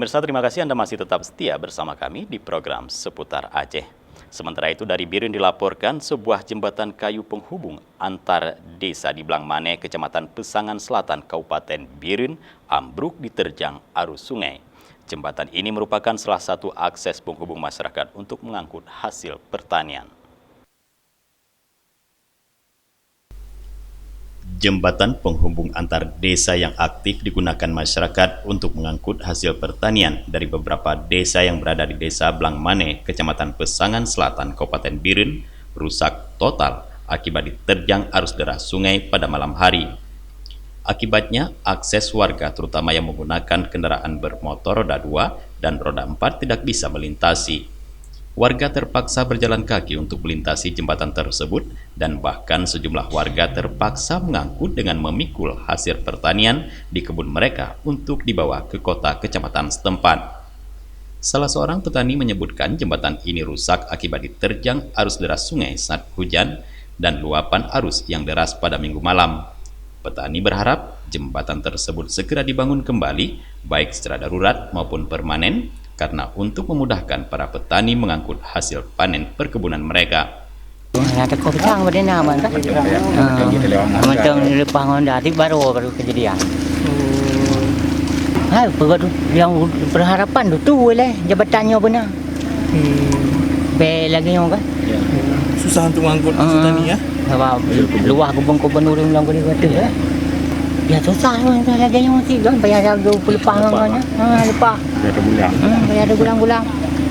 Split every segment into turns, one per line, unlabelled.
Pemirsa, terima kasih Anda masih tetap setia bersama kami di program Seputar Aceh. Sementara itu dari Birin dilaporkan sebuah jembatan kayu penghubung antar desa di Blangmane, Kecamatan Pesangan Selatan, Kabupaten Birin, ambruk diterjang arus sungai. Jembatan ini merupakan salah satu akses penghubung masyarakat untuk mengangkut hasil pertanian. Jembatan penghubung antar desa yang aktif digunakan masyarakat untuk mengangkut hasil pertanian dari beberapa desa yang berada di Desa Blangmane, Kecamatan Pesangan Selatan, Kabupaten Birin, rusak total akibat diterjang arus deras sungai pada malam hari. Akibatnya, akses warga terutama yang menggunakan kendaraan bermotor roda 2 dan roda 4 tidak bisa melintasi. Warga terpaksa berjalan kaki untuk melintasi jembatan tersebut dan bahkan sejumlah warga terpaksa mengangkut dengan memikul hasil pertanian di kebun mereka untuk dibawa ke kota kecamatan setempat. Salah seorang petani menyebutkan jembatan ini rusak akibat diterjang arus deras sungai saat hujan dan luapan arus yang deras pada Minggu malam. Petani berharap jembatan tersebut segera dibangun kembali baik secara darurat maupun permanen karena untuk memudahkan para petani mengangkut hasil panen perkebunan mereka.
Ada kopang pada nama kan? Macam lepas Honda itu baru kejadian. Hai, begitu yang berharapan tu boleh jabatannya benar. Be lagi yang kan?
Susah untuk mengangkut petani ya.
Sebab luah kebun-kebun orang bilang kata ya. Ya susah lagi yang masih kan bayar harga pelepah kan. Lepas. Bayar ada bulan-bulan.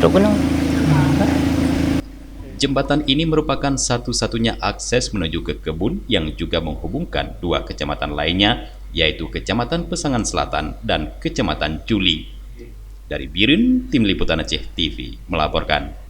Tok kena.
Jembatan ini merupakan satu-satunya akses menuju ke kebun yang juga menghubungkan dua kecamatan lainnya, yaitu Kecamatan Pesangan Selatan dan Kecamatan Juli. Dari Birin, Tim Liputan Aceh TV melaporkan.